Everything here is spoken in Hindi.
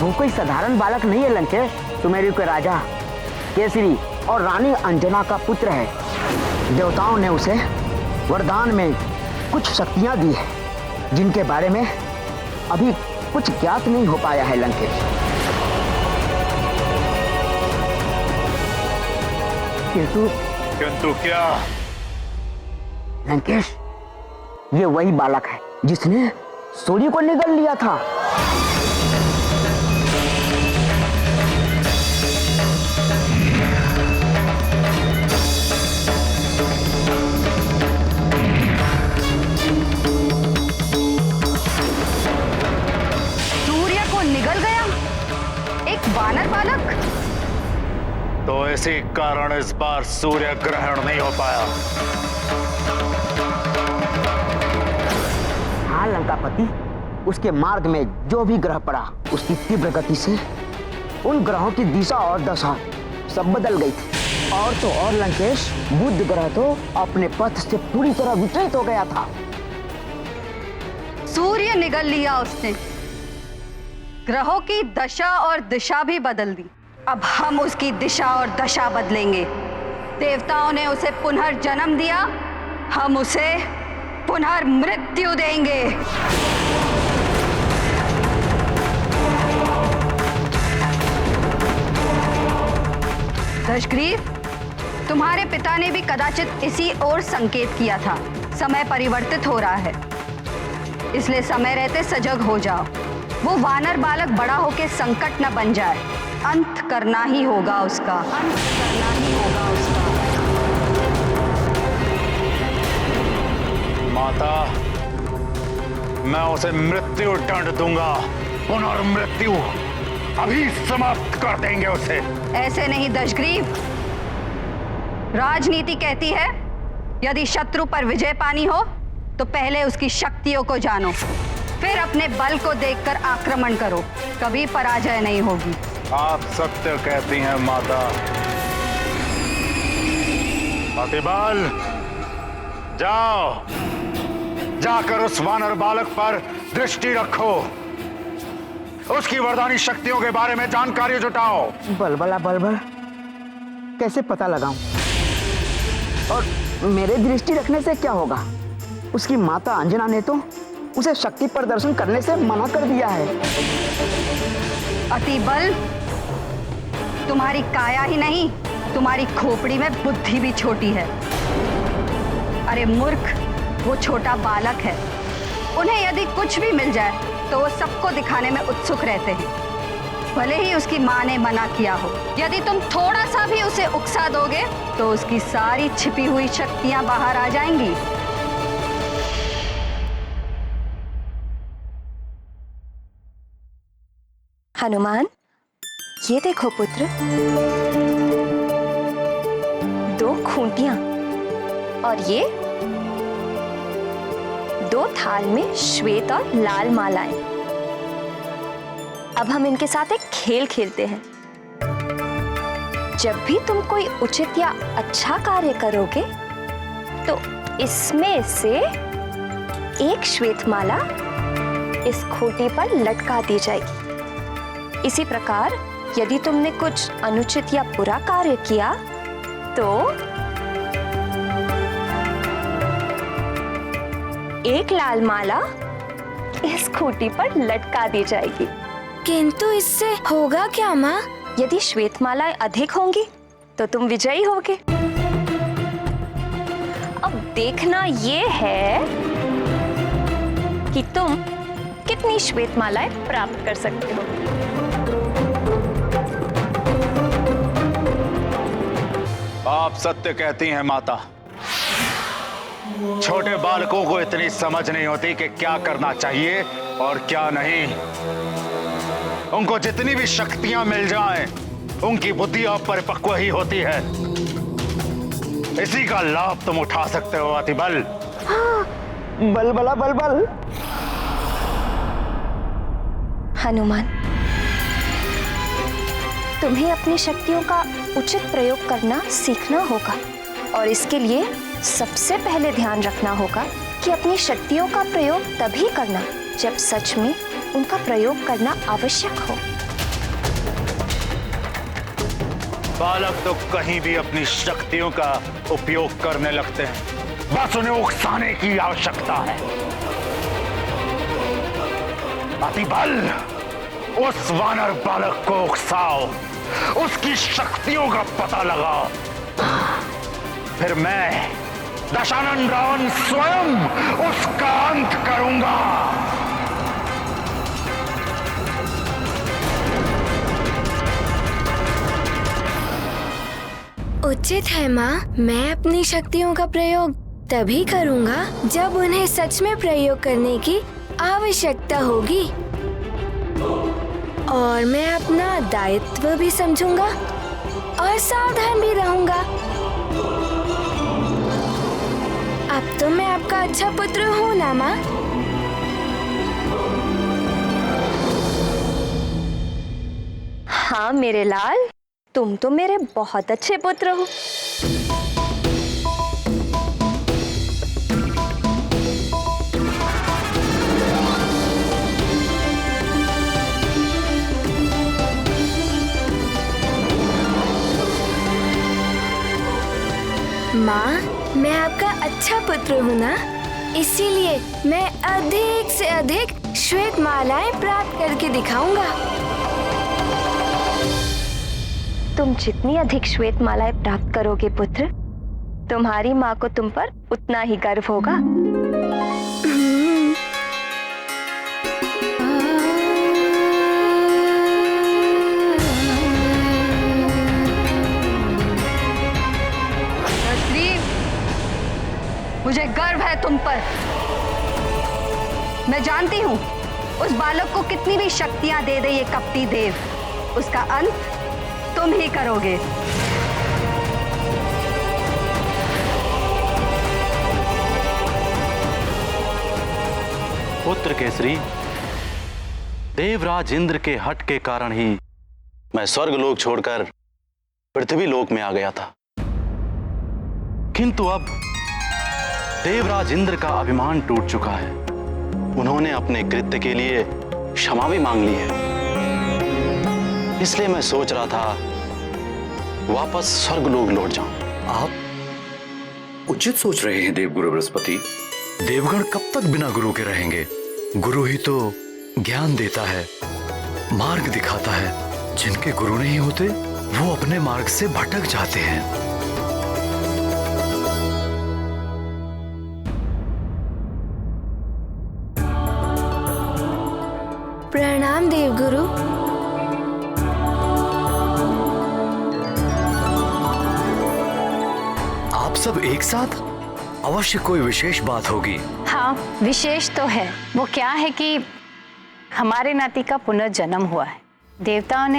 वो कोई साधारण बालक नहीं है लंकेश, सुमेरु के राजा केसरी और रानी अंजना का पुत्र है। देवताओं ने उसे वरदान में कुछ शक्तियां दी है जिनके बारे में अभी कुछ ज्ञात नहीं हो पाया है लंकेश। किंतु क्या? लंकेश, ये वही बालक है जिसने सूर्य को निगल लिया था। सूर्य को निगल गया एक वानर बालक? तो इसी कारण इस बार सूर्य ग्रहण नहीं हो पाया। हाँ लंकापति, उसके मार्ग में जो भी ग्रह पड़ा उसकी तीव्र गति से उन ग्रहों की दिशा और दशा सब बदल गई थी। और तो और लंकेश, बुध ग्रह तो अपने पथ से पूरी तरह विचलित हो गया था। सूर्य निगल लिया उसने, ग्रहों की दशा और दिशा भी बदल दी। अब हम उसकी दिशा और दशा बदलेंगे। देवताओं ने उसे पुनर्जन्म दिया, हम उसे पुनर्मृत्यु देंगे। दशग्रीव, तुम्हारे पिता ने भी कदाचित इसी ओर संकेत किया था। समय परिवर्तित हो रहा है, इसलिए समय रहते सजग हो जाओ। वो वानर बालक बड़ा होकर संकट न बन जाए। अंत करना ही होगा उसका, अंत करना ही होगा उसका। माता, मैं उसे मृत्यु दंड दूंगा। पुनर्मृत्यु अभी समाप्त कर देंगे उसे। ऐसे नहीं दशग्रीव, राजनीति कहती है यदि शत्रु पर विजय पानी हो तो पहले उसकी शक्तियों को जानो, फिर अपने बल को देखकर आक्रमण करो, कभी पराजय नहीं होगी। आप सत्य कहती हैं माता। अतिबल, जाओ, जाकर उस वानर बालक पर दृष्टि रखो, उसकी वरदानी शक्तियों के बारे में जानकारी जुटाओ। बलबला बलबल, कैसे पता लगाऊं? और मेरे दृष्टि रखने से क्या होगा? उसकी माता अंजना ने तो उसे शक्ति प्रदर्शन करने से मना कर दिया है। अतिबल, तुम्हारी काया ही नहीं, तुम्हारी खोपड़ी में बुद्धि भी छोटी है। अरे मूर्ख, वो छोटा बालक है। उन्हें यदि कुछ भी मिल जाए तो वो सबको दिखाने में उत्सुक रहते हैं, भले ही उसकी माँ ने मना किया हो। यदि तुम थोड़ा सा भी उसे उकसा दोगे तो उसकी सारी छिपी हुई शक्तियां बाहर आ जाएंगी। हनुमान, ये देखो पुत्र, 2 खूंटियां और ये 2 थाल में श्वेत और लाल मालाएं। अब हम इनके साथ एक खेल खेलते हैं। जब भी तुम कोई उचित या अच्छा कार्य करोगे तो इसमें से एक श्वेत माला इस खूंटी पर लटका दी जाएगी। इसी प्रकार यदि तुमने कुछ अनुचित या बुरा कार्य किया तो एक लाल माला इस खूंटी पर लटका दी जाएगी। किंतु इससे होगा क्या माँ? यदि श्वेत मालाएं अधिक होंगी तो तुम विजयी होगे। अब देखना ये है कि तुम कितनी श्वेत मालाएं प्राप्त कर सकते हो। आप सत्य कहती हैं माता। छोटे बालकों को इतनी समझ नहीं होती कि क्या करना चाहिए और क्या नहीं। उनको जितनी भी शक्तियां मिल जाएं, उनकी बुद्धि अपरिपक्व ही होती है। इसी का लाभ तुम उठा सकते हो अतिबल। हाँ, बलबला बलबल। हनुमान, तुम्हें अपनी शक्तियों का उचित प्रयोग करना सीखना होगा और इसके लिए सबसे पहले ध्यान रखना होगा कि अपनी शक्तियों का प्रयोग तभी करना जब सच में उनका प्रयोग करना आवश्यक हो। बालक तो कहीं भी अपनी शक्तियों का उपयोग करने लगते हैं, बस उन्हें उकसाने की आवश्यकता है। अतिबल, उस वानर बालक को उकसाओ, उसकी शक्तियों का पता लगाओ, फिर मैं दशानन रावण स्वयं उसका अंत करूंगा। उचित है माँ, मैं अपनी शक्तियों का प्रयोग तभी करूँगा जब उन्हें सच में प्रयोग करने की आवश्यकता होगी, और मैं अपना दायित्व भी समझूंगा और सावधान भी रहूंगा। अब तो मैं आपका अच्छा पुत्र हूँ ना माँ? हाँ मेरे लाल, तुम तो मेरे बहुत अच्छे पुत्र हो। माँ, मैं आपका अच्छा पुत्र हूँ ना, इसीलिए मैं अधिक से अधिक श्वेत मालाएं प्राप्त करके दिखाऊंगा। तुम जितनी अधिक श्वेत मालाएं प्राप्त करोगे पुत्र, तुम्हारी माँ को तुम पर उतना ही गर्व होगा। मुझे गर्व है तुम पर। मैं जानती हूँ उस बालक को कितनी भी शक्तियां दे दे ये कपटी देव, उसका अंत तुम ही करोगे। पुत्र केसरी, देवराज इंद्र के हट के कारण ही मैं स्वर्गलोक छोड़कर पृथ्वी लोक में आ गया था, किंतु अब देवराज इंद्र का अभिमान टूट चुका है। उन्होंने अपने कृत्य के लिए क्षमा भी मांग ली है, इसलिए मैं सोच रहा था वापस स्वर्गलोक लौट जाऊं। आप उचित सोच रहे हैं देवगुरु बृहस्पति। देवगण कब तक बिना गुरु के रहेंगे? गुरु ही तो ज्ञान देता है, मार्ग दिखाता है। जिनके गुरु नहीं होते वो अपने मार्ग से भटक जाते हैं। प्रणाम देवगुरु। आप सब एक साथ? अवश्य कोई विशेष बात होगी। हाँ, विशेष तो है। वो क्या है कि हमारे नाती का पुनर्जन्म हुआ है। देवताओं ने